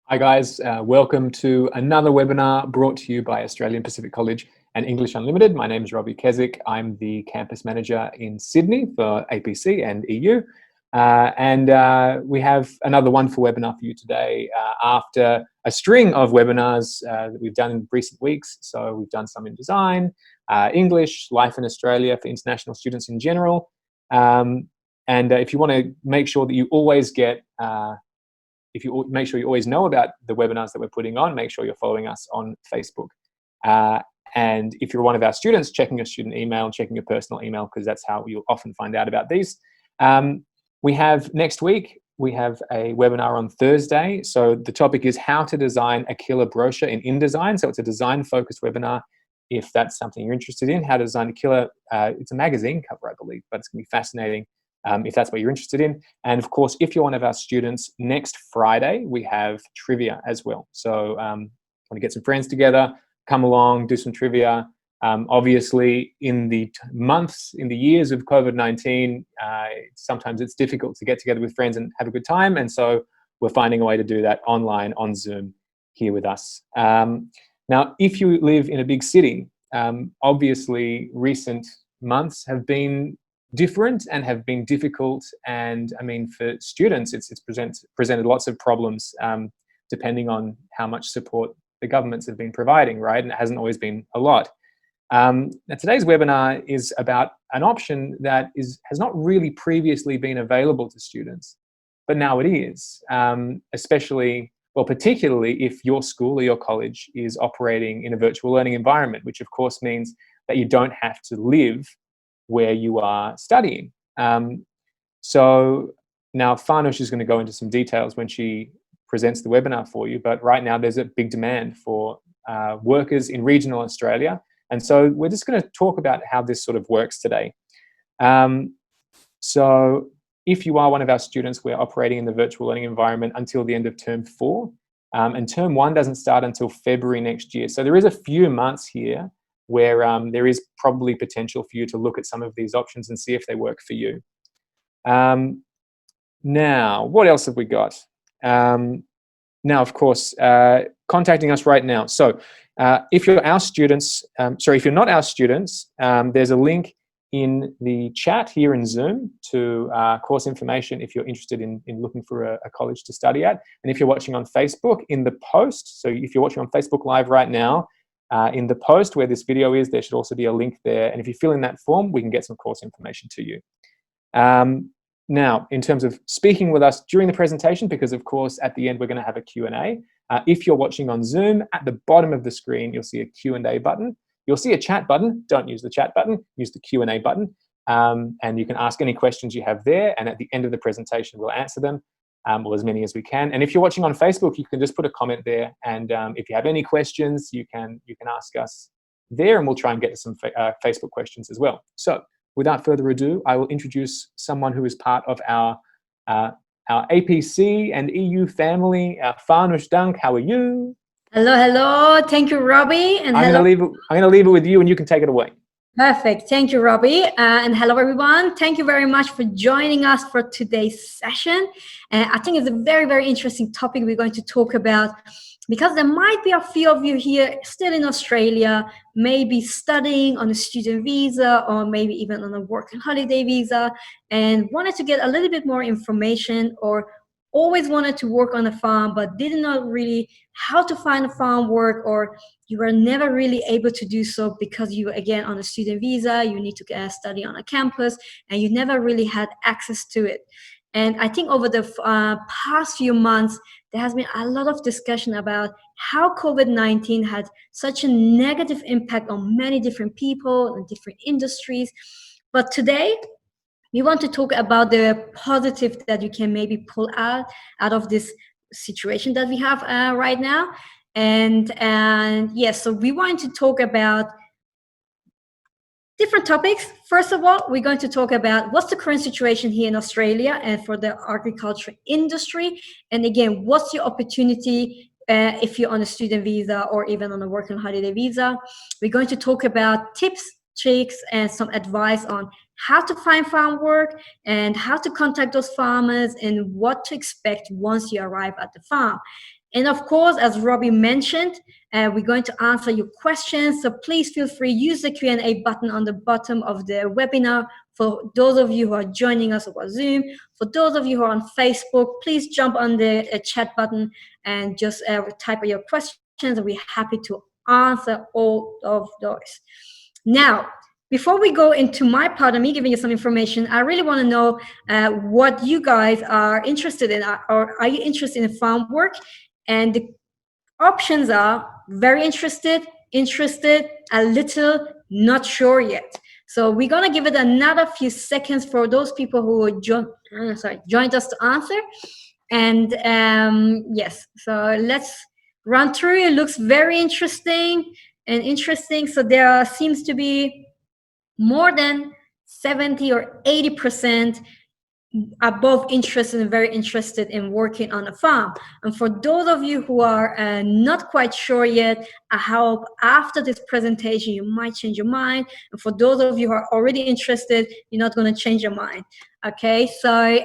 Hi guys, welcome to another webinar brought to you by Australian Pacific College and English Unlimited. My name is Robbie Keswick. I'm the campus manager in Sydney for APC and EU. We have another wonderful webinar for you today after a string of webinars that we've done in recent weeks. So we've done some in design, English, life in Australia for international students in general. If you want to make sure that you always get make sure you always know about the webinars that we're putting on, make sure you're following us on Facebook. And if you're one of our students, checking your student email, checking your personal email, because that's how you'll often find out about these. We have next week, we have a webinar on Thursday. So the topic is how to design a killer brochure in InDesign. So it's a design-focused webinar. If that's something you're interested in, how to design a killer, it's a magazine cover, I believe, but it's going to be fascinating. If that's what you're interested in. And of course, if you're one of our students, next Friday, we have trivia as well. So want to get some friends together, come along, do some trivia. Obviously, in the years of COVID-19, sometimes it's difficult to get together with friends and have a good time. And so we're finding a way to do that online on Zoom here with us. Now, if you live in a big city, obviously recent months have been different and have been difficult, and I mean for students it's presented lots of problems depending on how much support the governments have been providing, right? And it hasn't always been a lot. Now today's webinar is about an option that has not really previously been available to students, but now it is, particularly if your school or your college is operating in a virtual learning environment, which of course means that you don't have to live where you are studying. So now Farnoush is going to go into some details when she presents the webinar for you, but right now there's a big demand for workers in regional Australia. And so we're just going to talk about how this sort of works today. So if you are one of our students, we're operating in the virtual learning environment until the end of term 4. And term 1 doesn't start until February next year. So there is a few months here where there is probably potential for you to look at some of these options and see if they work for you. Now, what else have we got? Now, of course, contacting us right now. So if you're our students, if you're not our students, there's a link in the chat here in Zoom to course information if you're interested in looking for a college to study at. And if you're watching on Facebook, in the post, so if you're watching on Facebook Live right now, in the post where this video is, there should also be a link there. And if you fill in that form, we can get some course information to you. Now, in terms of speaking with us during the presentation, because of course, at the end, we're going to have a Q&A. If you're watching on Zoom, at the bottom of the screen, you'll see a Q&A button. You'll see a chat button. Don't use the chat button, use the Q&A button. And you can ask any questions you have there. And at the end of the presentation, we'll answer them. Or as many as we can. And if you're watching on Facebook, you can just put a comment there. And if you have any questions, you can ask us there, and we'll try and get to some Facebook questions as well. So without further ado, I will introduce someone who is part of our APC and EU family, Farnoush Dank. How are you? Hello, hello. Thank you, Robbie. And I'm going to leave it with you, and you can take it away. Perfect. Thank you, Robbie. And hello, everyone. Thank you very much for joining us for today's session. I think it's a very, very interesting topic we're going to talk about, because there might be a few of you here still in Australia, maybe studying on a student visa or maybe even on a work and holiday visa, and wanted to get a little bit more information, or always wanted to work on a farm but didn't know really how to find a farm work, or you were never really able to do so because you, again, on a student visa, you need to study on a campus, and you never really had access to it. And I think over the past few months, there has been a lot of discussion about how COVID-19 had such a negative impact on many different people and different industries. But today, we want to talk about the positive that you can maybe pull out of this situation that we have right now. And yes, so we want to talk about different topics. First of all, we're going to talk about what's the current situation here in Australia and for the agriculture industry. And again, what's your opportunity if you're on a student visa or even on a work and holiday visa. We're going to talk about tips, tricks, and some advice on how to find farm work and how to contact those farmers and what to expect once you arrive at the farm. And of course, as Robbie mentioned, we're going to answer your questions. So please feel free, use the Q&A button on the bottom of the webinar. For those of you who are joining us over Zoom, for those of you who are on Facebook, please jump on the chat button and just type your questions, and we're happy to answer all of those. Now, before we go into my part of me giving you some information, I really want to know what you guys are interested in. Or are you interested in farm work? And the options are very interested, a little, not sure yet. So we're gonna give it another few seconds for those people who joined us to answer. And yes, so let's run through. It looks very interesting. So there seems to be more than 70 or 80% above interested and very interested in working on a farm. And for those of you who are not quite sure yet, I hope after this presentation you might change your mind. And for those of you who are already interested, you're not going to change your mind. Okay, so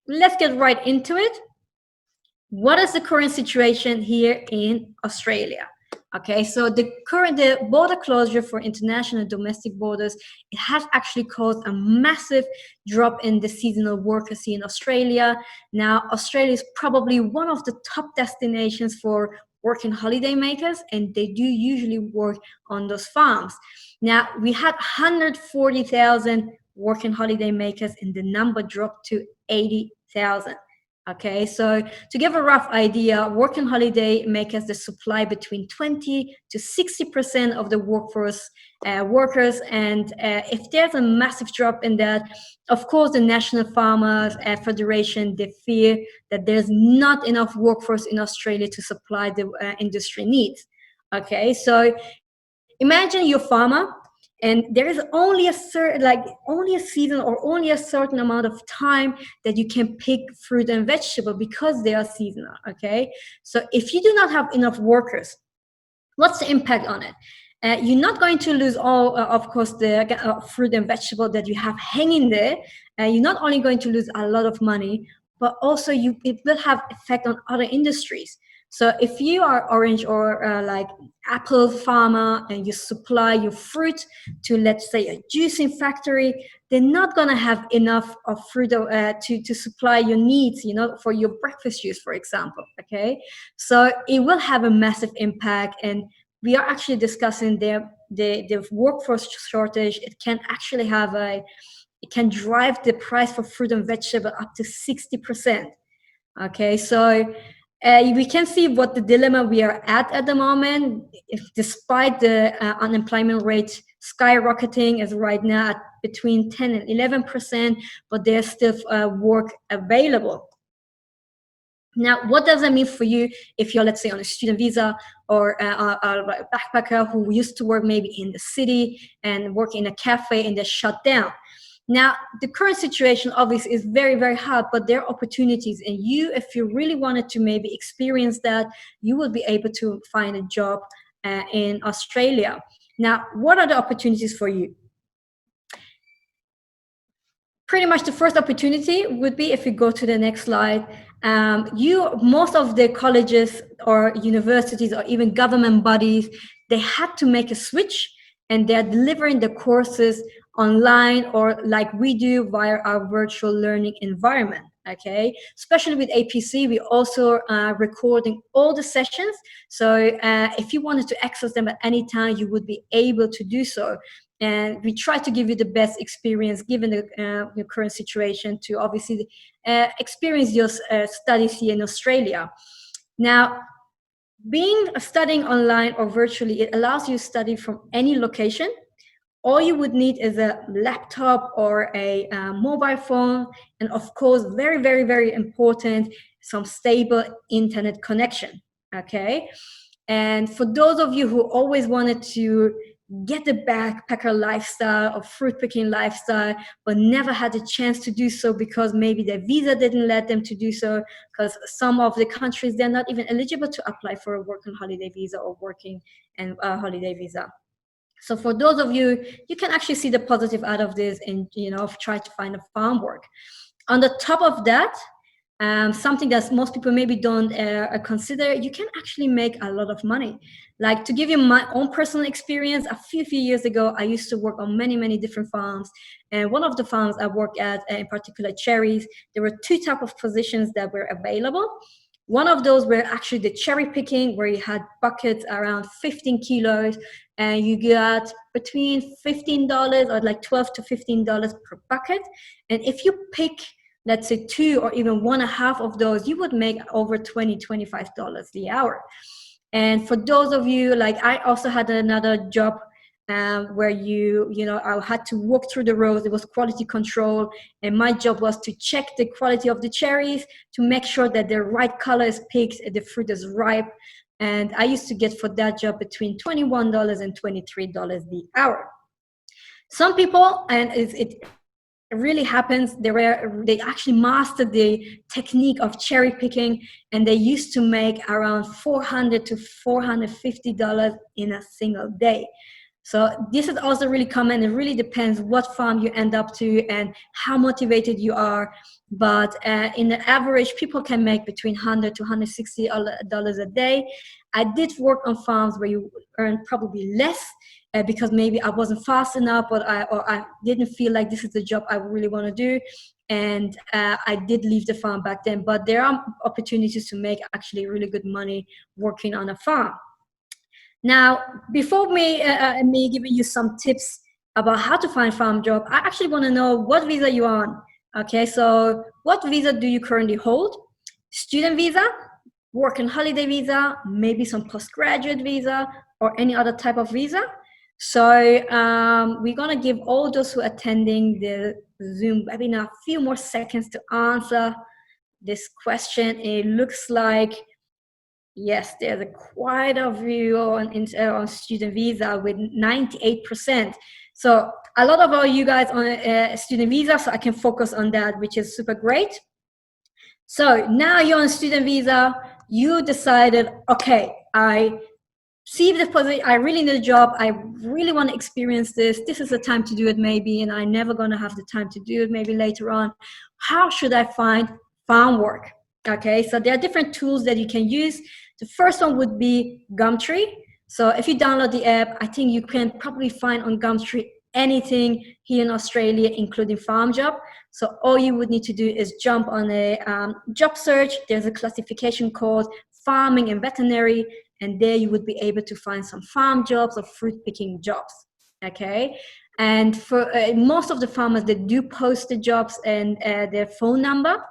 let's get right into it. What is the current situation here in Australia? Okay, so the border closure for international and domestic borders, it has actually caused a massive drop in the seasonal workers here in Australia. Now, Australia is probably one of the top destinations for working holiday makers, and they do usually work on those farms. Now, we had 140,000 working holiday makers, and the number dropped to 80,000. Okay, so to give a rough idea, working holiday makers, they supply between 20 to 60% of the workforce workers. And if there's a massive drop in that, of course, the National Farmers Federation, they fear that there's not enough workforce in Australia to supply the industry needs. Okay, so imagine you're a farmer, and there is only a season or only a certain amount of time that you can pick fruit and vegetable because they are seasonal. Okay, so if you do not have enough workers, what's the impact on it? You're not going to lose all, of course, the fruit and vegetable that you have hanging there. You're not only going to lose a lot of money, but also it will have effect on other industries. So if you are orange or like apple farmer and you supply your fruit to, let's say, a juicing factory, they're not going to have enough of fruit to supply your needs, for your breakfast juice, for example. Okay, so it will have a massive impact, and we are actually discussing the workforce shortage. It can actually it can drive the price for fruit and vegetable up to 60%. Okay, so we can see what the dilemma we are at the moment. Despite the unemployment rate skyrocketing as right now at between 10 and 11%, but there's still work available. Now, what does that mean for you if you're, let's say, on a student visa or a backpacker who used to work maybe in the city and work in a cafe and they're shut down? Now, the current situation obviously is very, very hard, but there are opportunities. And if you really wanted to maybe experience that, you will be able to find a job in Australia. Now, what are the opportunities for you? Pretty much the first opportunity would be, if you go to the next slide, most of the colleges or universities or even government bodies, they had to make a switch, and they're delivering the courses online or like we do via our virtual learning environment. Okay, especially with APC, we also are recording all the sessions. So if you wanted to access them at any time, you would be able to do so. And we try to give you the best experience given the current situation to obviously experience your studies here in Australia. Now, studying online or virtually, it allows you to study from any location. All you would need is a laptop or a mobile phone, and of course, very, very, very important, some stable internet connection. Okay, and for those of you who always wanted to get the backpacker lifestyle or fruit picking lifestyle, but never had a chance to do so because maybe their visa didn't let them to do so, because some of the countries, they're not even eligible to apply for a working holiday visa or working and holiday visa. So for those of you, you can actually see the positive out of this and, try to find a farm work. On the top of that, something that most people maybe don't consider, you can actually make a lot of money. Like, to give you my own personal experience, a few years ago, I used to work on many different farms. And one of the farms I worked at, in particular cherries, there were two types of positions that were available. One of those were actually the cherry picking, where you had buckets around 15 kilos, and you got between $15 or like $12 to $15 per bucket. And if you pick, let's say, two or even 1.5 of those, you would make over $25 the hour. And for those of you, like, I also had another job where I had to walk through the rows. It was quality control, and my job was to check the quality of the cherries, to make sure that the right color is picked and the fruit is ripe. And I used to get for that job between $21 and $23 the hour. Some people, and it really happens, they actually mastered the technique of cherry picking, and they used to make around $400 to $450 in a single day. So this is also really common. It really depends what farm you end up to and how motivated you are. But in the average, people can make between $100 to $160 a day. I did work on farms where you earn probably less, because maybe I wasn't fast enough, or I didn't feel like this is the job I really want to do. And I did leave the farm back then. But there are opportunities to make actually really good money working on a farm. Now, before me giving you some tips about how to find farm job, I actually want to know what visa you're on. Okay, so what visa do you currently hold? Student visa, work and holiday visa, maybe some postgraduate visa, or any other type of visa? So we're going to give all those who are attending the Zoom webinar a few more seconds to answer this question. It looks like, yes, there's quite a view on student visa with 98%. So a lot of you guys on student visa, so I can focus on that, which is super great. So now you're on student visa, you decided, okay, I see the position, I really need a job, I really want to experience this is the time to do it maybe, and I'm never going to have the time to do it maybe later on. How should I find farm work? Okay, so there are different tools that you can use. The first one would be Gumtree. So if you download the app, I think you can probably find on Gumtree anything here in Australia, including farm job. So all you would need to do is jump on a job search. There's a classification called farming and veterinary, and there you would be able to find some farm jobs or fruit picking jobs. Okay, and for most of the farmers, they do post the jobs and their phone number.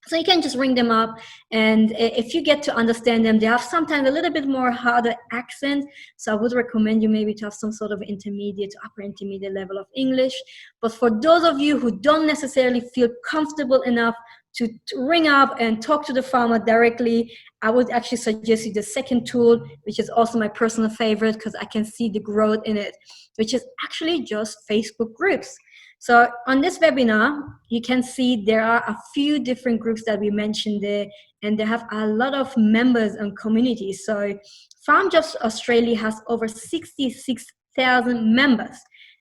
So you can just ring them up, and if you get to understand them, they have sometimes a little bit more harder accent. So I would recommend you maybe to have some sort of intermediate to upper intermediate level of English. But for those of you who don't necessarily feel comfortable enough to ring up and talk to the farmer directly, I would actually suggest you the second tool, which is also my personal favorite because I can see the growth in it, which is actually just Facebook groups. So on this webinar, you can see there are a few different groups that we mentioned there, and they have a lot of members and communities. So Farm Jobs Australia has over 66,000 members.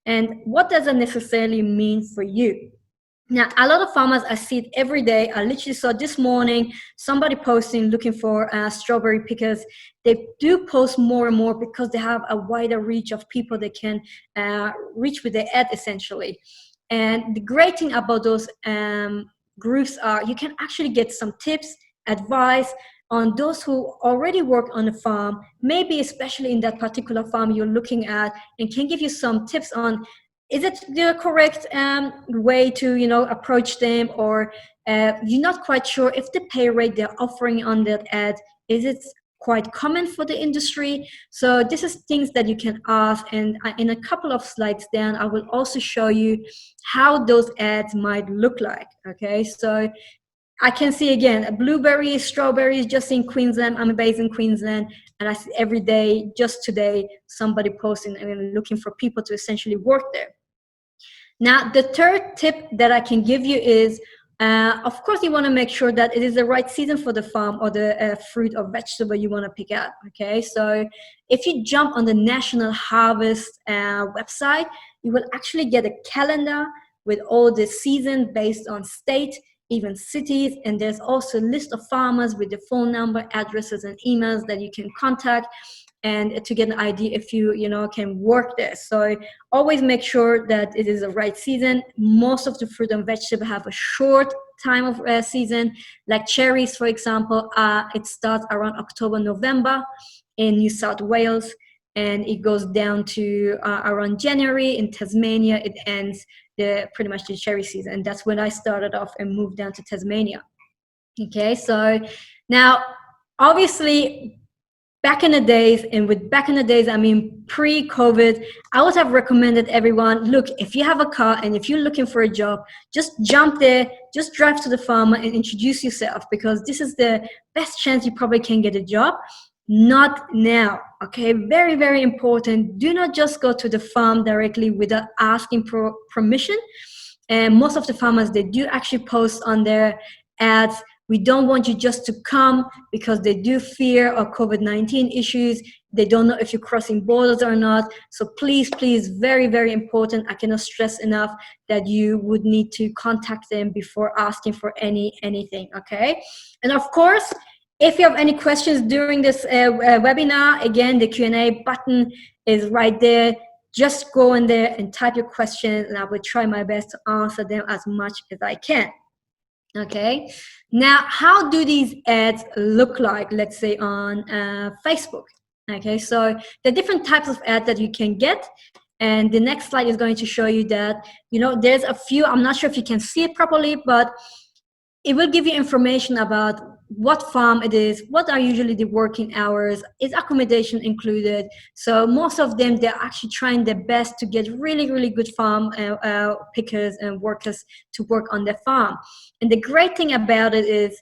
And what does that necessarily mean for you? Now, a lot of farmers, I see it every day. I literally saw this morning somebody posting looking for strawberry pickers. They do post more and more because they have a wider reach of people they can reach with their ad, essentially. And the great thing about those groups are you can actually get some tips, advice on those who already work on a farm, maybe especially in that particular farm you're looking at, and can give you some tips on, is it the correct way to, approach them, or you're not quite sure if the pay rate they're offering on that ad, is it quite common for the industry? So this is things that you can ask, and in a couple of slides down, I will also show you how those ads might look like, okay? So I can see again, blueberries, strawberries, just in Queensland. I'm based in Queensland, and I see every day, just today, somebody posting and looking for people to essentially work there. Now, the third tip that I can give you is, of course, you want to make sure that it is the right season for the farm or the fruit or vegetable you want to pick out, okay? So if you jump on the National Harvest website, you will actually get a calendar with all the season based on state. even cities. And there's also a list of farmers with the phone number, addresses, and emails that you can contact, and to get an idea if you can work there. So always make sure that it is the right season. Most of the fruit and vegetable have a short time of season, like cherries, for example. It starts around October, November in New South Wales, and it goes down to around January in Tasmania. It ends pretty much the cherry season, and that's when I started off and moved down to Tasmania. Okay, so now obviously back in the days, and with back in the days, I mean pre-COVID, I would have recommended everyone, look, if you have a car and if you're looking for a job, just jump there, just drive to the farmer and introduce yourself, because this is the best chance you probably can get a job. Not now, okay? Very, very important. Do not just go to the farm directly without asking for permission. And most of the farmers, they do actually post on their ads, we don't want you just to come, because they do fear of COVID-19 issues. They don't know if you're crossing borders or not. So please, please, very, very important. I cannot stress enough that you would need to contact them before asking for anything, okay? And of course, if you have any questions during this webinar, again, the Q&A button is right there. Just go in there and type your questions, and I will try my best to answer them as much as I can. Okay, now how do these ads look like, let's say on Facebook? Okay, so the different types of ads that you can get, and the next slide is going to show you that, there's a few. I'm not sure if you can see it properly, but it will give you information about what farm it is, what are usually the working hours, is accommodation included. So most of them, they're actually trying their best to get really, really good farm pickers and workers to work on their farm. And the great thing about it is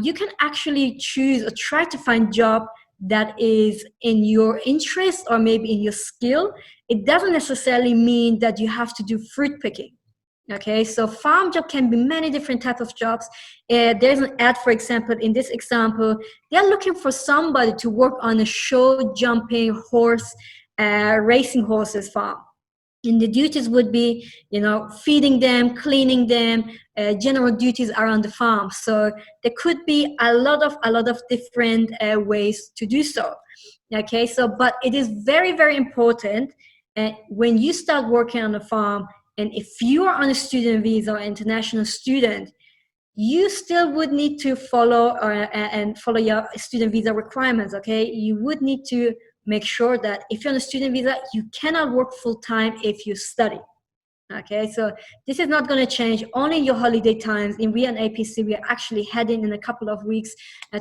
you can actually choose or try to find job that is in your interest or maybe in your skill. It doesn't necessarily mean that you have to do fruit picking. Okay, so farm job can be many different types of jobs. There's an ad, for example, in this example, they're looking for somebody to work on a show jumping horse, racing horses farm. And the duties would be, feeding them, cleaning them, general duties around the farm. So there could be a lot of different ways to do so. Okay, so but it is very, very important when you start working on a farm. And if you are on a student visa or international student, you still would need to follow your student visa requirements, okay? You would need to make sure that if you're on a student visa, you cannot work full-time if you study, okay? So this is not going to change. Only your holiday times. In we and APC, we are actually heading in a couple of weeks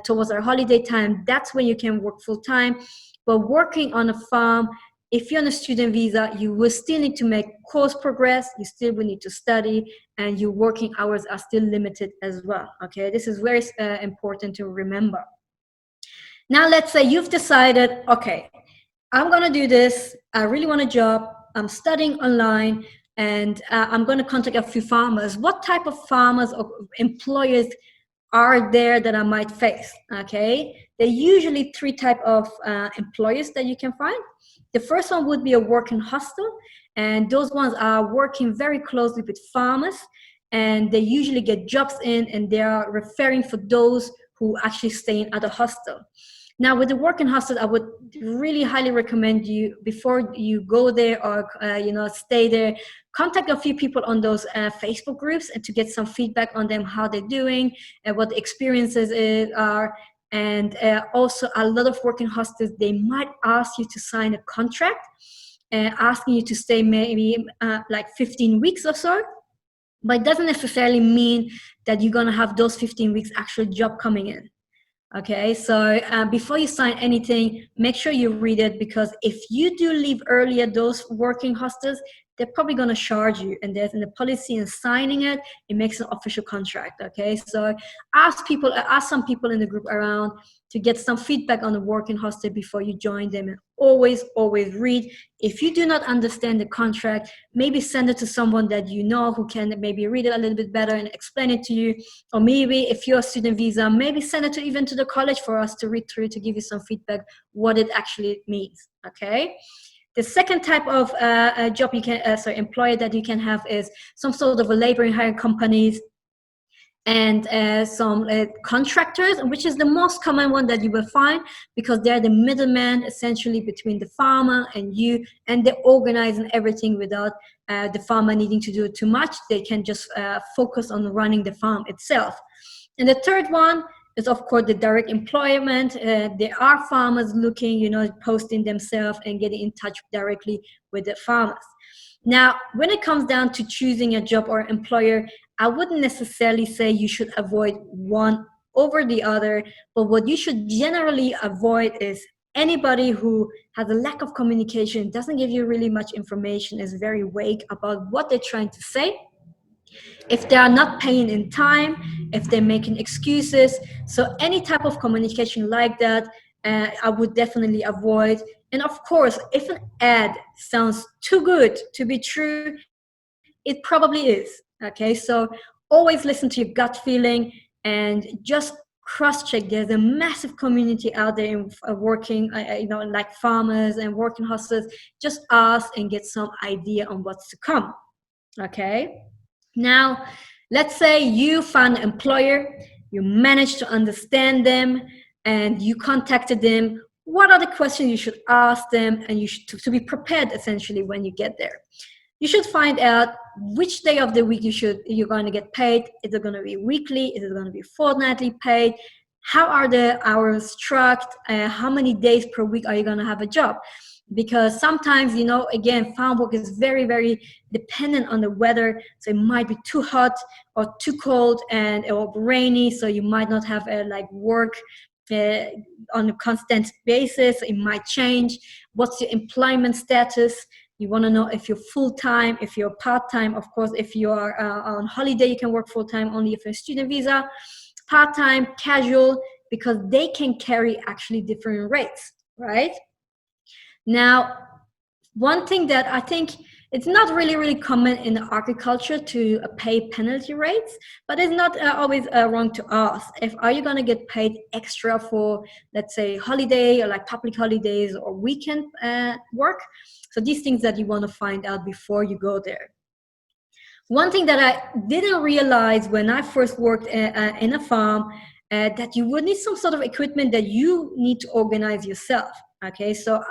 towards our holiday time. That's when you can work full-time. But working on a farm, if you're on a student visa, you will still need to make course progress, you still will need to study, and your working hours are still limited as well, okay? This is very important to remember. Now, let's say you've decided, okay, I'm gonna do this, I really want a job, I'm studying online, and I'm gonna contact a few farmers. What type of farmers or employers are there that I might face, okay? There are usually three types of employers that you can find. The first one would be a working hostel, and those ones are working very closely with farmers, and they usually get jobs in, and they are referring for those who actually stay at a hostel. Now, with the working hostel, I would really highly recommend you, before you go there or stay there, contact a few people on those Facebook groups and to get some feedback on them, how they're doing and what the experiences are. And also a lot of working hostels, they might ask you to sign a contract asking you to stay maybe like 15 weeks or so, but it doesn't necessarily mean that you're going to have those 15 weeks actual job coming in. Okay, so before you sign anything, make sure you read it, because if you do leave earlier those working hostels, they're probably going to charge you, and there's in the policy in signing it, it makes an official contract. Okay, so ask some people in the group around to get some feedback on the working hostel before you join them, and always read. If you do not understand the contract, maybe send it to someone that you know who can maybe read it a little bit better and explain it to you. Or maybe if you're a student visa, maybe send it even to the college for us to read through, to give you some feedback what it actually means. Okay. The second type of employer that you can have is some sort of a labor and hiring companies. and some contractors, which is the most common one that you will find, because they're the middleman essentially between the farmer and you, and they're organizing everything without the farmer needing to do too much. They can just focus on running the farm itself. And the third one is, of course, the direct employment. There are farmers looking, posting themselves and getting in touch directly with the farmers. Now, when it comes down to choosing a job or employer, I wouldn't necessarily say you should avoid one over the other, but what you should generally avoid is anybody who has a lack of communication, doesn't give you really much information, is very vague about what they're trying to say. If they are not paying in time, if they're making excuses. So any type of communication like that, I would definitely avoid. And of course, if an ad sounds too good to be true, it probably is. Okay, so always listen to your gut feeling and just cross-check. There's a massive community out there in working, like farmers and working hustlers. Just ask and get some idea on what's to come. Okay. Now, let's say you found an employer, you managed to understand them, and you contacted them. What are the questions you should ask them, and you should to be prepared essentially when you get there? You should find out which day of the week you're going to get paid. Is it going to be weekly? Is it going to be fortnightly paid? How are the hours structured? How many days per week are you going to have a job? Because sometimes, again, farm work is very, very dependent on the weather. So it might be too hot or too cold or rainy. So you might not have work on a constant basis. It might change. What's your employment status? You want to know if you're full-time, if you're part-time. Of course, if you are on holiday, you can work full-time only if you're a student visa. Part-time, casual, because they can carry actually different rates, right? Now, one thing that I think it's not really, really common in agriculture to pay penalty rates, but it's not always wrong to ask. Are you going to get paid extra for, let's say, holiday or like public holidays or weekend work? So these things that you want to find out before you go there. One thing that I didn't realize when I first worked in a farm, that you would need some sort of equipment that you need to organize yourself. Okay, so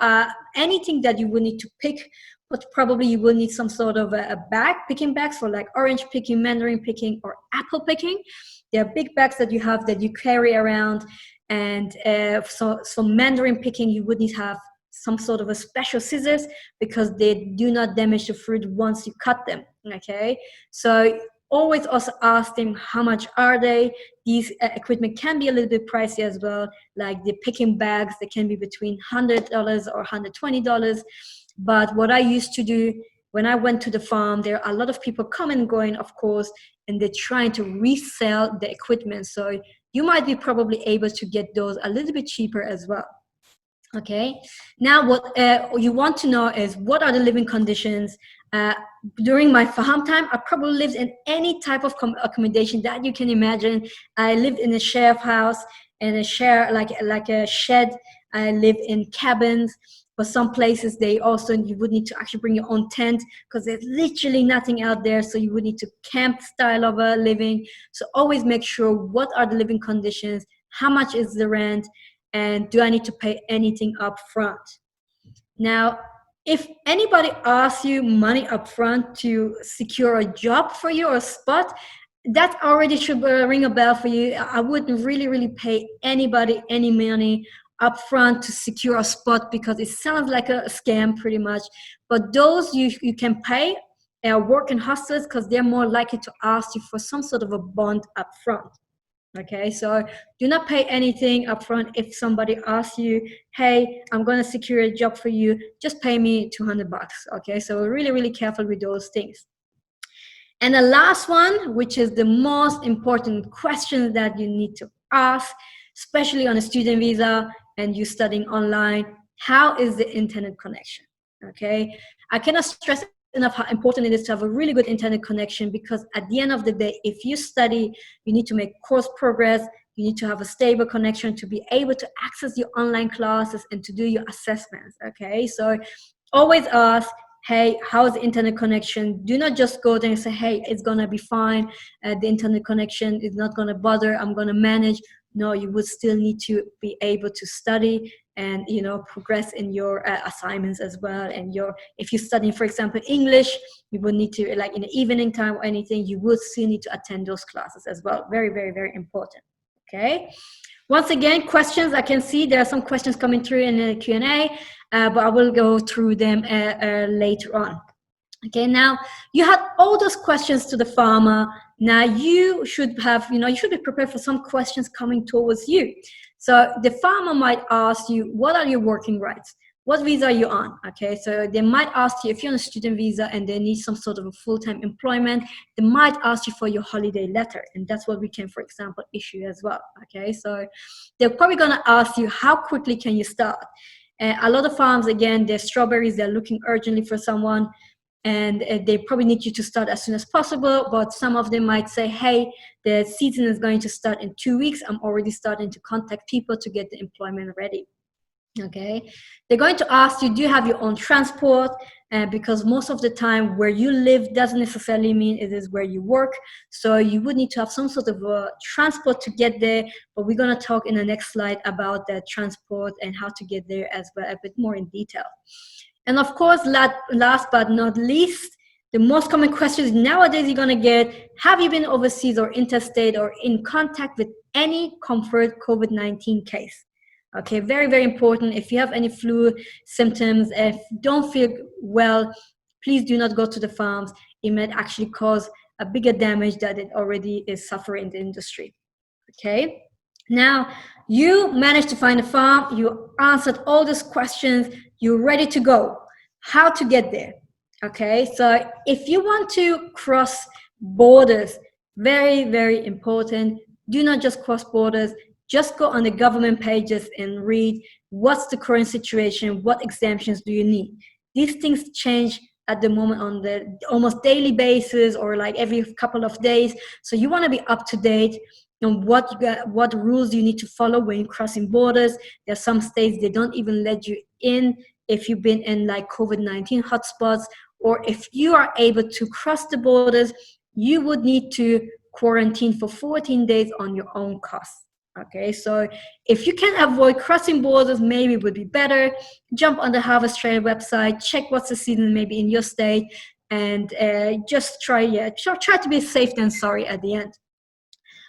anything that you will need to pick, but probably you will need some sort of a bag, picking bags for like orange picking, mandarin picking, or apple picking. There are big bags that you have that you carry around. And so mandarin picking, you would need to have some sort of a special scissors because they do not damage the fruit once you cut them. Okay, so always also ask them how much are they. These equipment can be a little bit pricey as well, like the picking bags. They can be between $100 or $120. But what I used to do when I went to the farm, there are a lot of people coming and going, of course, and they're trying to resell the equipment. So you might be probably able to get those a little bit cheaper as well. Okay, now what you want to know is what are the living conditions. During my farm time, I probably lived in any type of accommodation that you can imagine. I lived in a share house and a share like a shed. I lived in cabins. For some places, you would need to actually bring your own tent because there's literally nothing out there. So you would need to camp style of living. So always make sure what are the living conditions, how much is the rent, and do I need to pay anything up front? Now, if anybody asks you money up front to secure a job for you or a spot, that already should ring a bell for you. I wouldn't really pay anybody any money up front to secure a spot because it sounds like a scam pretty much. But those you can pay are working hustlers because they're more likely to ask you for some sort of a bond up front. Okay, so do not pay anything up front. If somebody asks you, hey, I'm going to secure a job for you, just pay me $200. Okay, so really careful with those things. And the last one, which is the most important question that you need to ask, especially on a student visa and you studying online, how is the internet connection? Okay, I cannot stress enough how important it is to have a really good internet connection, because at the end of the day, if you study, you need to make course progress, you need to have a stable connection to be able to access your online classes and to do your assessments. Okay, so always ask, hey, how's the internet connection? Do not just go there and say, hey, it's going to be fine. The internet connection is not going to bother. I'm going to manage. No, you would still need to be able to study and, you know, progress in your assignments as well. And if you're studying, for example, English, you would need to, like in the evening time or anything, you would still need to attend those classes as well. Very, very, very important. Okay. Once again, questions. I can see there are some questions coming through in the Q&A, but I will go through them later on. Okay, now you had all those questions to the farmer. Now you should have, you should be prepared for some questions coming towards you. So the farmer might ask you, what are your working rights? What visa are you on? Okay, so they might ask you if you're on a student visa and they need some sort of a full-time employment, they might ask you for your holiday letter. And that's what we can, for example, issue as well. Okay, so they're probably gonna ask you, how quickly can you start? A lot of farms, again, they're strawberries, they're looking urgently for someone, and they probably need you to start as soon as possible, but some of them might say, hey, the season is going to start in 2 weeks. I'm already starting to contact people to get the employment ready. Okay, they're going to ask you, do you have your own transport? Because most of the time where you live doesn't necessarily mean it is where you work. So you would need to have some sort of transport to get there, but we're going to talk in the next slide about the transport and how to get there as well, a bit more in detail. And of course, last but not least, the most common questions nowadays you're going to get, have you been overseas or interstate or in contact with any confirmed COVID-19 case? Okay, very, very important. If you have any flu symptoms, if you don't feel well, please do not go to the farms. It might actually cause a bigger damage that it already is suffering in the industry. Okay, now you managed to find a farm, you answered all these questions, you're ready to go. How to get there? Okay, so if you want to cross borders, very, very important, do not just cross borders. Just go on the government pages and read what's the current situation, what exemptions do you need. These things change at the moment on the almost daily basis or like every couple of days. So you want to be up to date on what rules you need to follow when you're crossing borders. There are some states, they don't even let you in if you've been in like COVID-19 hotspots, or if you are able to cross the borders, you would need to quarantine for 14 days on your own cost. Okay, so if you can avoid crossing borders, maybe it would be better. Jump on the Harvest Trail website, check what's the season maybe in your state, and just try to be safe than sorry at the end.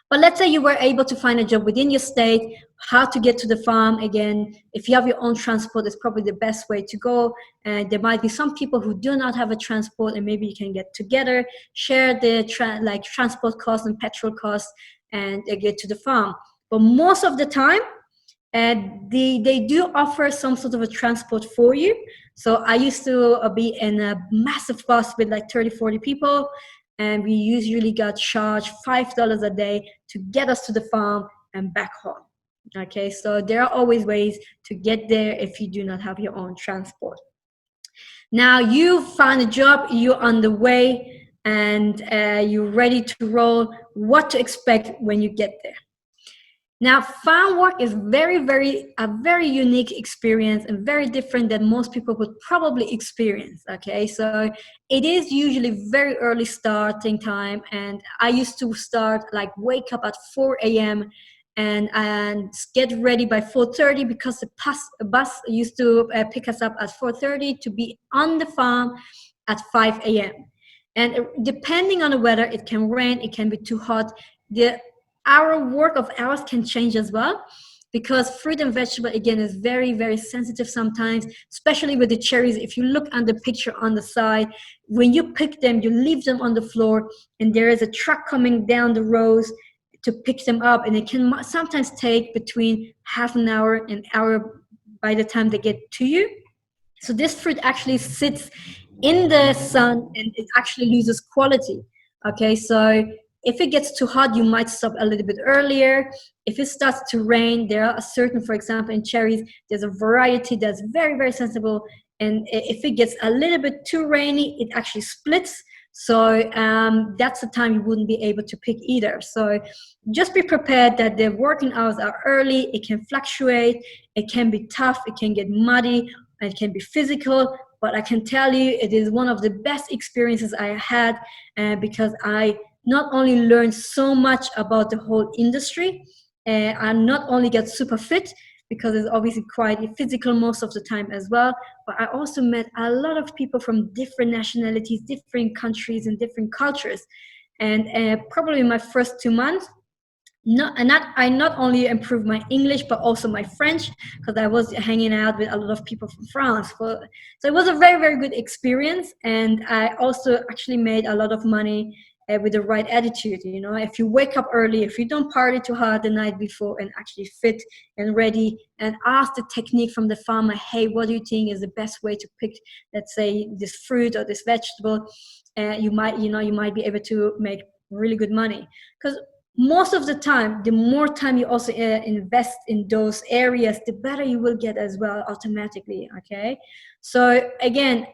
But let's say you were able to find a job within your state, how to get to the farm. Again, if you have your own transport, it's probably the best way to go. And there might be some people who do not have a transport, and maybe you can get together, share the transport costs and petrol costs, and get to the farm. But most of the time, they do offer some sort of a transport for you. So I used to be in a massive bus with like 30, 40 people, and we usually got charged $5 a day to get us to the farm and back home. Okay, so there are always ways to get there if you do not have your own transport. Now you found a job, you're on the way, and you're ready to roll. What to expect when you get there? Now, farm work is a very unique experience and very different than most people would probably experience. Okay, so it is usually very early starting time, and I used to start like wake up at 4 a.m. and get ready by 4:30 because the bus used to pick us up at 4:30 to be on the farm at 5 a.m. And depending on the weather, it can rain, it can be too hot. Our work of hours can change as well, because fruit and vegetable, again, is very, very sensitive sometimes, especially with the cherries. If you look at the picture on the side, when you pick them, you leave them on the floor, and there is a truck coming down the rows to pick them up, and it can sometimes take between half an hour and an hour by the time they get to you. So this fruit actually sits in the sun, and it actually loses quality. Okay, so if it gets too hot, you might stop a little bit earlier. If it starts to rain, there are certain, for example, in cherries, there's a variety that's very, very sensible. And if it gets a little bit too rainy, it actually splits. So that's the time you wouldn't be able to pick either. So just be prepared that the working hours are early. It can fluctuate. It can be tough. It can get muddy. It can be physical. but I can tell you it is one of the best experiences I had, because I not only learned so much about the whole industry, I not only get super fit, because it's obviously quite physical most of the time as well, but I also met a lot of people from different nationalities, different countries, and different cultures. And probably in my first 2 months, I not only improved my English but also my French, because I was hanging out with a lot of people from France. So it was a very, very good experience, and I also actually made a lot of money with the right attitude. You know, if you wake up early, if you don't party too hard the night before, and actually fit and ready, and ask the technique from the farmer, hey, what do you think is the best way to pick, let's say, this fruit or this vegetable? You might be able to make really good money, because most of the time, the more time you also invest in those areas, the better you will get as well automatically. Okay, so again,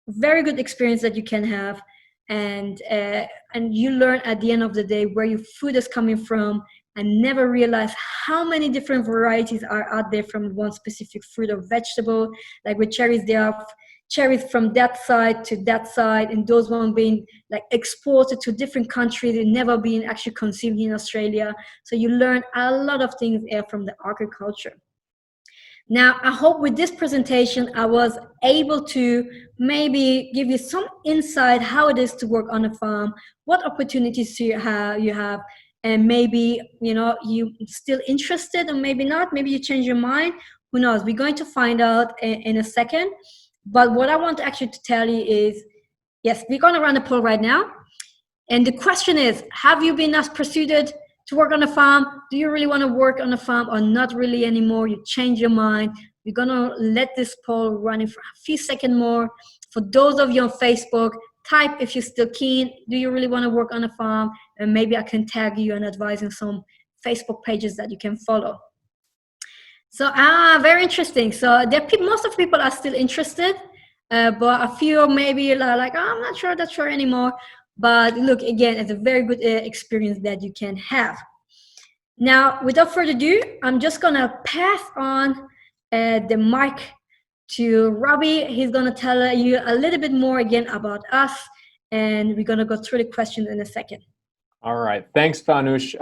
very good experience that you can have, and you learn at the end of the day where your food is coming from, and never realize how many different varieties are out there from one specific fruit or vegetable. Like with cherries, there are cherries from that side to that side, and those ones being like exported to different countries and never being actually consumed in Australia. So you learn a lot of things from the agriculture. Now, I hope with this presentation, I was able to maybe give you some insight how it is to work on a farm, what opportunities you have, and maybe, you still interested, or maybe not, maybe you change your mind. Who knows? We're going to find out in a second. But what I want actually to tell you is, yes, we're going to run a poll right now. And the question is, have you been as persuaded to work on a farm? Do you really want to work on a farm, or not really anymore? You change your mind. We're going to let this poll run for a few seconds more. For those of you on Facebook, type if you're still keen. Do you really want to work on a farm? And maybe I can tag you and advise on some Facebook pages that you can follow. So, very interesting. So most of the people are still interested, but a few maybe are like, oh, I'm not sure that's sure anymore. But look, again, it's a very good experience that you can have. Now, without further ado, I'm just gonna pass on the mic to Robbie. He's gonna tell you a little bit more again about us, and we're gonna go through the questions in a second. All right, thanks, Farnoush.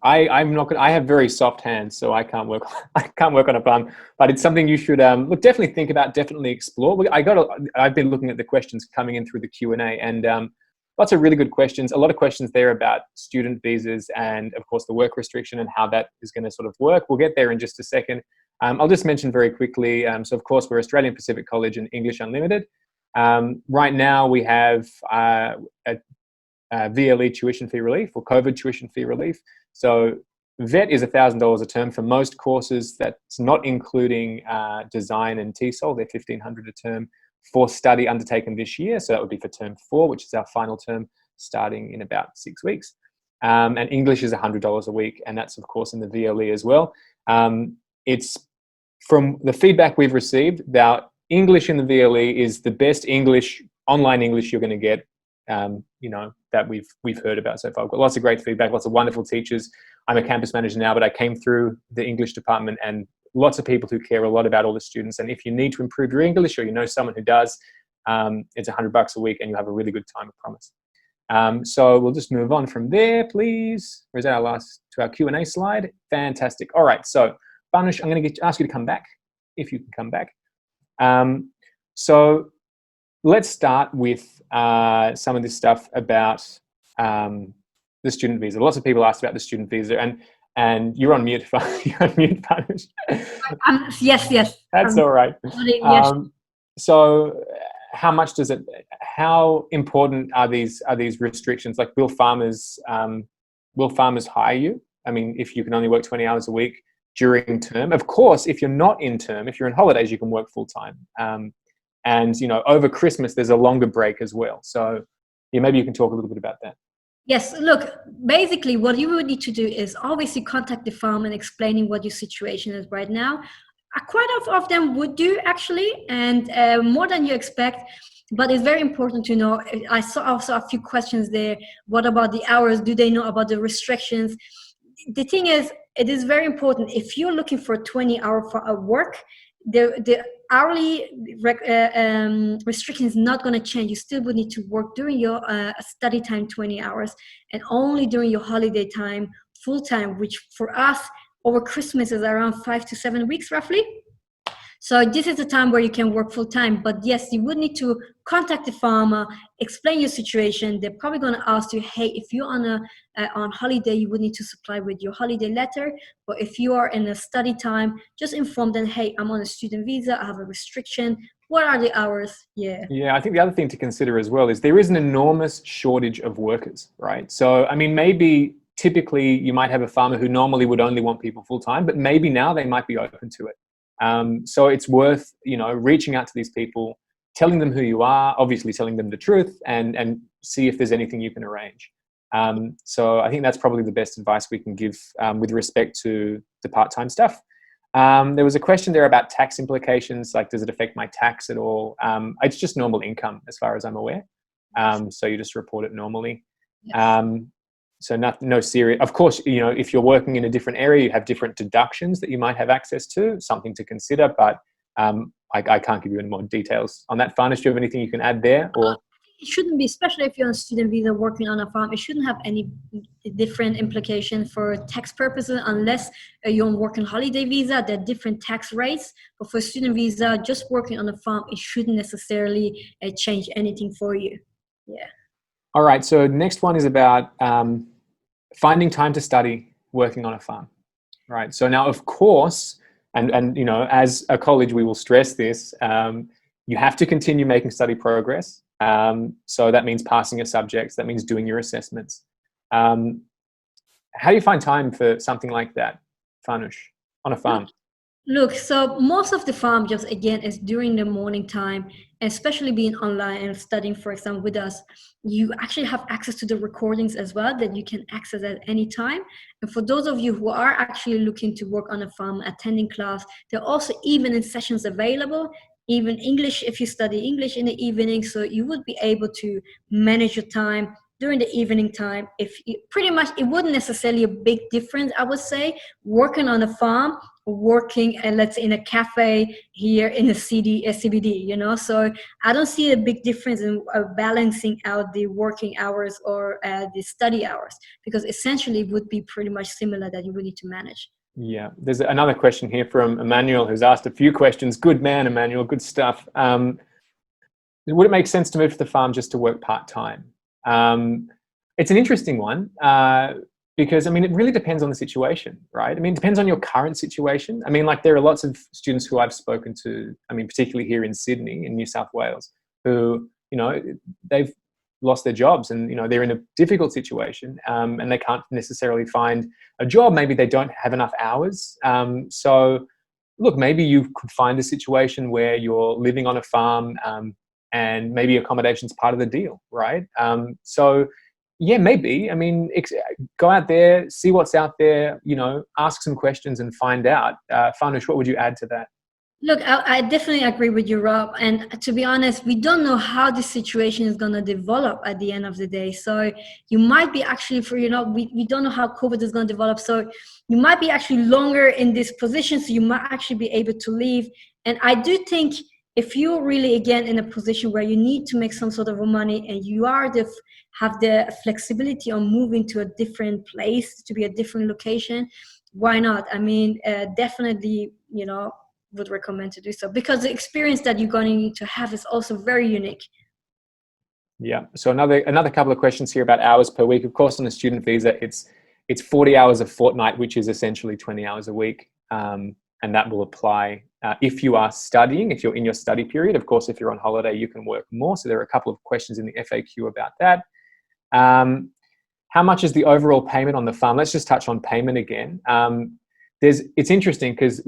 I'm not. I have very soft hands, so I can't work. I can't work on a farm. But it's something you should definitely think about. Definitely explore. I've been looking at the questions coming in through the Q&A, and lots of really good questions. A lot of questions there about student visas and, of course, the work restriction and how that is going to sort of work. We'll get there in just a second. I'll just mention very quickly. So, of course, we're Australian Pacific College and English Unlimited. Right now, we have a VLE tuition fee relief, or COVID tuition fee relief. So VET is $1,000 a term for most courses. That's not including design and TESOL. They're $1,500 a term for study undertaken this year. So that would be for term 4, which is our final term, starting in about 6 weeks. And English is $100 a week, and that's, of course, in the VLE as well. It's from the feedback we've received, that English in the VLE is the best English, online English you're going to get, that we've heard about so far. I've got lots of great feedback, lots of wonderful teachers. I'm a campus manager now, but I came through the English department, and lots of people who care a lot about all the students. And if you need to improve your English, or you know someone who does, it's $100 a week, and you have a really good time, I promise. So we'll just move on from there, please. Or is that to our Q&A slide? Fantastic. All right, so Farnoush, I'm going to ask you to come back, if you can come back. So let's start with some of this stuff about the student visa. Lots of people asked about the student visa, and you're on mute. You're on mute, Farnoush. Yes. That's all right. Yes. So, how important are these restrictions? Like, will farmers hire you? I mean, if you can only work 20 hours a week during term. Of course, if you're not in term, if you're in holidays, you can work full time. And over Christmas, there's a longer break as well. So, yeah, maybe you can talk a little bit about that. Yes, look, basically what you would need to do is obviously contact the farm and explaining what your situation is right now. Quite a lot of them would do, actually, and more than you expect. But it's very important to know. I saw also a few questions there. What about the hours? Do they know about the restrictions? The thing is, it is very important. If you're looking for 20 hours for a work, hourly restriction is not going to change. You still would need to work during your study time 20 hours and only during your holiday time full time, which for us over Christmas is around 5 to 7 weeks roughly. So this is the time where you can work full time. But yes, you would need to contact the farmer, explain your situation. They're probably going to ask you, hey, if you're on holiday, you would need to supply with your holiday letter. But if you are in a study time, just inform them, hey, I'm on a student visa, I have a restriction. What are the hours? Yeah. Yeah, I think the other thing to consider as well is there is an enormous shortage of workers, right? So, I mean, maybe typically you might have a farmer who normally would only want people full time, but maybe now they might be open to it. So it's worth, reaching out to these people, telling them who you are, obviously telling them the truth, and see if there's anything you can arrange. So I think that's probably the best advice we can give with respect to the part-time stuff. There was a question there about tax implications, like does it affect my tax at all? It's just normal income as far as I'm aware. So you just report it normally. Yes. So no serious, of course, if you're working in a different area, you have different deductions that you might have access to, something to consider, but I can't give you any more details on that. Farnoush, do you have anything you can add there? Or it shouldn't be, especially if you're on a student visa working on a farm, it shouldn't have any different implication for tax purposes unless you're on working holiday visa. There are different tax rates, but for a student visa, just working on a farm, it shouldn't necessarily change anything for you. Yeah. All right, so next one is about finding time to study working on a farm, right? So now, of course, and as a college, we will stress this, you have to continue making study progress. So that means passing your subjects, that means doing your assessments. How do you find time for something like that, Farnoush, on a farm? Look, so most of the farm jobs, again, is during the morning time, especially being online and studying, for example, with us, you actually have access to the recordings as well that you can access at any time. And for those of you who are actually looking to work on a farm, attending class, there are also evening sessions available, even English, if you study English in the evening. So you would be able to manage your time during the evening time. If you, pretty much, it wouldn't necessarily a big difference, I would say, working on a farm, working let's say in a cafe here in the CBD, so I don't see a big difference in balancing out the working hours or the study hours, because essentially it would be pretty much similar that you would need to manage. Yeah, there's another question here from Emmanuel, who's asked a few questions. Good man, Emmanuel, good stuff. Would it make sense to move to the farm just to work part-time? It's an interesting one. Because, I mean, it really depends on the situation, right? I mean, it depends on your current situation. I mean, like there are lots of students who I've spoken to, I mean, particularly here in Sydney, in New South Wales, who, they've lost their jobs and, they're in a difficult situation and they can't necessarily find a job. Maybe they don't have enough hours. So, look, maybe you could find a situation where you're living on a farm and maybe accommodation's part of the deal, right? So, yeah, maybe. I mean, go out there, see what's out there, ask some questions and find out. Farnoush, what would you add to that? Look, I definitely agree with you, Rob. And to be honest, we don't know how the situation is going to develop at the end of the day. So you might be actually, we don't know how COVID is going to develop. So you might be actually longer in this position. So you might actually be able to leave. And I do think if you're really, again, in a position where you need to make some sort of money and you have the flexibility on moving to a different place, to be a different location, why not? I mean, definitely, would recommend to do so, because the experience that you're going to need to have is also very unique. Yeah. So another couple of questions here about hours per week. Of course, on a student visa, it's 40 hours a fortnight, which is essentially 20 hours a week. And that will apply if you are studying, if you're in your study period. Of course, if you're on holiday, you can work more. So there are a couple of questions in the FAQ about that. How much is the overall payment on the farm? Let's just touch on payment again. It's interesting because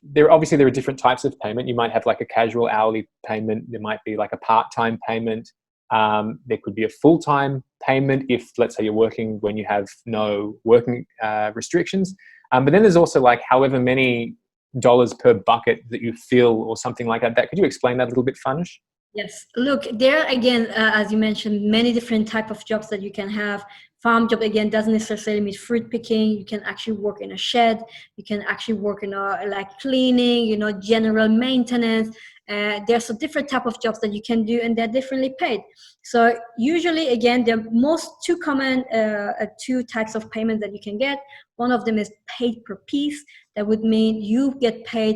there are different types of payment. You might have like a casual hourly payment. There might be like a part-time payment. There could be a full-time payment if, let's say, you're working when you have no working restrictions. But then there's also like however many dollars per bucket that you fill or something like that. Could you explain that a little bit, Farnoush? Yes. Look, there again, as you mentioned, many different type of jobs that you can have. farm job, again, doesn't necessarily mean fruit picking. You can actually work in a shed. You can actually work in like cleaning, general maintenance. There's a different type of jobs that you can do, and they're differently paid. So usually, again, the most two common two types of payment that you can get. One of them is paid per piece. That would mean you get paid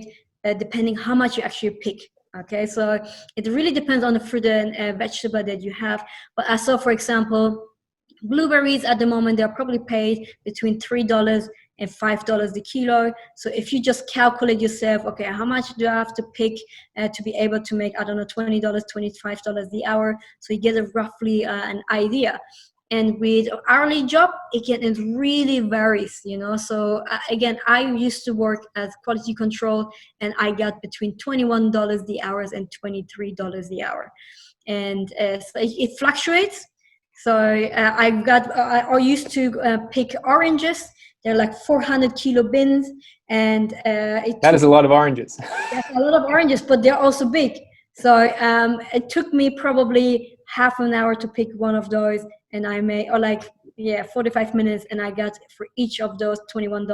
depending how much you actually pick. Okay, so it really depends on the fruit and vegetable that you have. But I saw, for example, blueberries at the moment, they're probably paid between $3 and $5 the kilo. So if you just calculate yourself, okay, how much do I have to pick to be able to make, I don't know, $20, $25 the hour? So you get a roughly an idea. And with hourly job, it really varies, So again, I used to work as quality control, and I got between $21 the hour and $23 the hour. And so it fluctuates. So I used to pick oranges. They're like 400 kilo bins, and that is a lot of oranges. That's a lot of oranges, but they're also big. So it took me probably half an hour to pick one of those, and I made 45 minutes, and I got for each of those $21.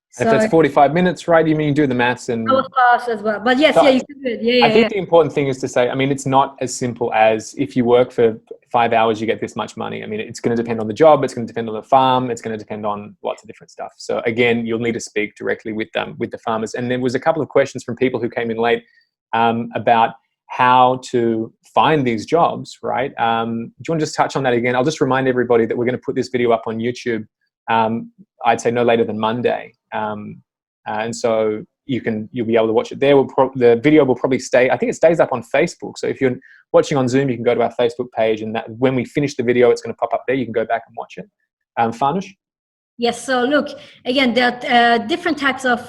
So, if that's 45 minutes, right? You mean you do the maths and... I was fast as well, but yes, so you can do it. I think the important thing is to say, I mean, it's not as simple as if you work for 5 hours, you get this much money. I mean, it's going to depend on the job. It's going to depend on the farm. It's going to depend on lots of different stuff. So again, you'll need to speak directly with the farmers. And there was a couple of questions from people who came in late about how to find these jobs, right? Do you want to just touch on that again? I'll just remind everybody that we're going to put this video up on YouTube, I'd say no later than Monday. And so you'll be able to watch it there. The video will probably stay, I think it stays up on Facebook. So if you're watching on Zoom, you can go to our Facebook page, and that when we finish the video, it's going to pop up there. You can go back and watch it. Farnoush? Yes, so look, again, there are different types of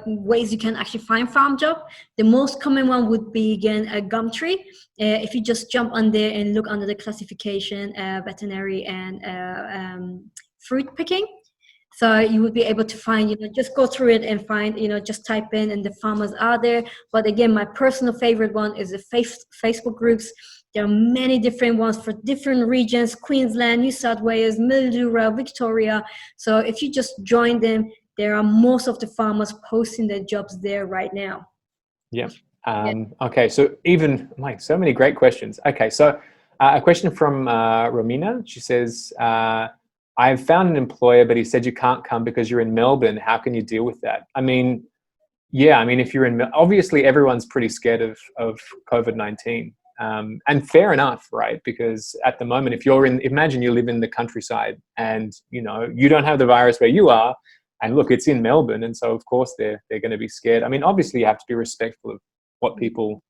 ways you can actually find farm job. The most common one would be, again, a Gumtree. If you just jump on there and look under the classification, veterinary and fruit picking. So you would be able to find, just go through it and find, just type in, and the farmers are there. But again, my personal favorite one is the Facebook groups. There are many different ones for different regions: Queensland, New South Wales, Mildura, Victoria. So if you just join them, there are most of the farmers posting their jobs there right now. Yeah. Okay. So so many great questions. Okay. So a question from Romina. She says, I've found an employer, but he said you can't come because you're in Melbourne. How can you deal with that? I mean, if you're in, obviously everyone's pretty scared of COVID-19. And fair enough, right? Because at the moment, imagine you live in the countryside and, you don't have the virus where you are, and look, it's in Melbourne. And so of course they're going to be scared. I mean, obviously you have to be respectful of what people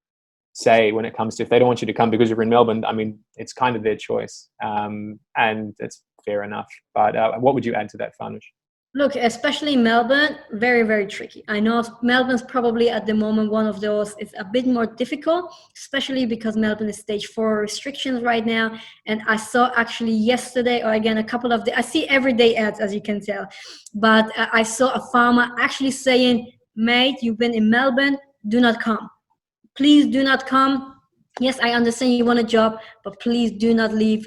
say when it comes to, if they don't want you to come because you're in Melbourne, I mean, it's kind of their choice. And it's fair enough. But what would you add to that, Farnoush? Look, especially Melbourne, very, very tricky. I know Melbourne's probably at the moment one of those. It's a bit more difficult, especially because Melbourne is stage 4 restrictions right now. And I saw actually yesterday, or again, I see everyday ads, as you can tell. But I saw a farmer actually saying, mate, you've been in Melbourne, do not come. Please do not come. Yes, I understand you want a job, but please do not leave.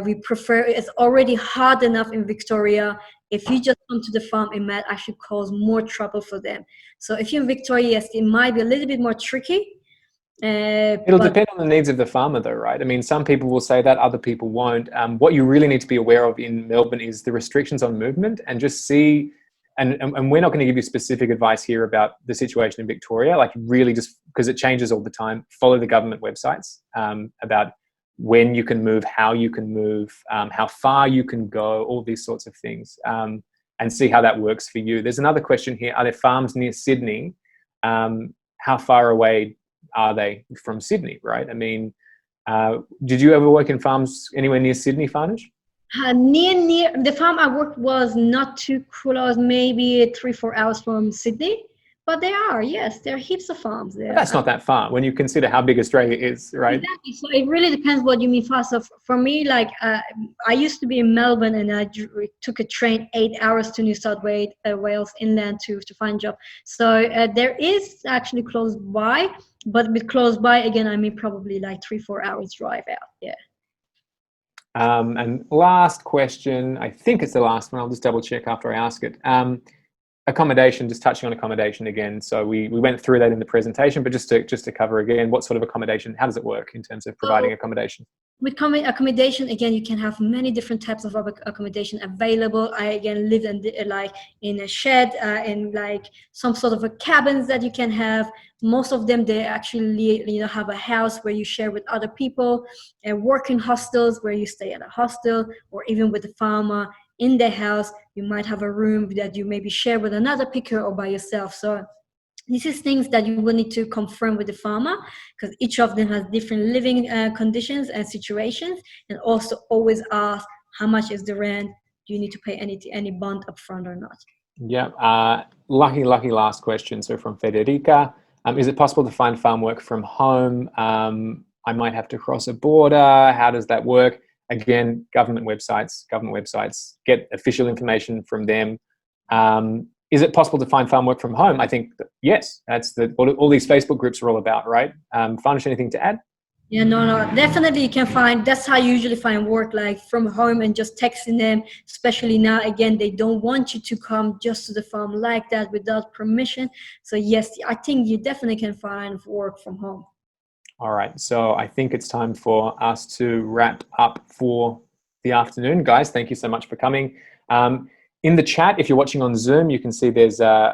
We prefer, it's already hard enough in Victoria. If you just come to the farm, it might actually cause more trouble for them. So if you're in Victoria, yes, it might be a little bit more tricky. It'll depend on the needs of the farmer though, right? I mean, some people will say that, other people won't. What you really need to be aware of in Melbourne is the restrictions on movement, and just see, and we're not going to give you specific advice here about the situation in Victoria, like really just because it changes all the time. Follow the government websites about when you can move, how you can move, how far you can go, all these sorts of things, and see how that works for you. There's another question here. Are there farms near Sydney? How far away are they from Sydney, right? I mean, did you ever work in farms anywhere near Sydney, Farnoush? Near the farm I worked was not too close, maybe 3-4 hours from Sydney. But there are heaps of farms there. But that's not that far when you consider how big Australia is, right? Exactly. So it really depends what you mean fast. So for me, like I used to be in Melbourne, and I took a train 8 hours to New South Wales inland to find a job. So there is actually close by, but with close by, again, I mean probably like 3-4 hours drive out. Yeah. And last question, I think it's the last one. I'll just double check after I ask it. Accommodation, just touching on accommodation again. So we went through that in the presentation, but just to cover again, what sort of accommodation, how does it work in terms of providing accommodation? With accommodation, again, you can have many different types of accommodation available. I again live in a shed, in like some sort of a cabins that you can have. Most of them, they actually have a house where you share with other people, and working hostels where you stay at a hostel, or even with the farmer in their house, you might have a room that you maybe share with another picker or by yourself. So this is things that you will need to confirm with the farmer, because each of them has different living conditions and situations. And also always ask, how much is the rent? Do you need to pay any bond upfront or not? Yeah. Lucky last question. So from Federica, is it possible to find farm work from home? I might have to cross a border. How does that work? Again, government websites, get official information from them. Is it possible to find farm work from home? I think yes, that's what all these Facebook groups are all about, right? Farnoush, anything to add? Yeah, no, definitely you can find, that's how you usually find work, like from home and just texting them, especially now, again, they don't want you to come just to the farm like that without permission. So yes, I think you definitely can find work from home. All right, so I think it's time for us to wrap up for the afternoon. Guys, thank you so much for coming. In the chat, if you're watching on Zoom, you can see there's a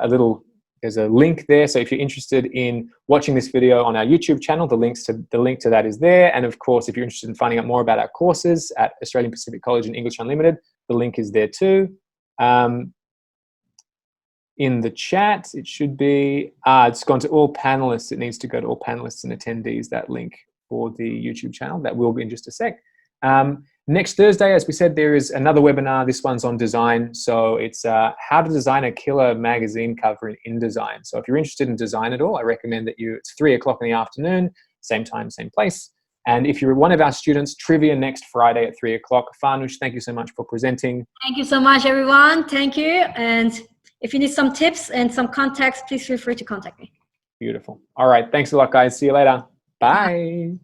link there. So if you're interested in watching this video on our YouTube channel, the link to that is there. And of course, if you're interested in finding out more about our courses at Australian Pacific College and English Unlimited, the link is there too. In the chat, it should be, it's gone to all panelists. It needs to go to all panelists and attendees, that link for the YouTube channel. That will be in just a sec. Next Thursday, as we said, there is another webinar. This one's on design. So it's how to design a killer magazine cover in InDesign. So if you're interested in design at all, I recommend that it's 3 o'clock in the afternoon, same time, same place. And if you're one of our students, trivia next Friday at 3 o'clock. Farnoush, thank you so much for presenting. Thank you so much, everyone. Thank you. And if you need some tips and some contacts, please feel free to contact me. Beautiful. All right. Thanks a lot, guys. See you later. Bye.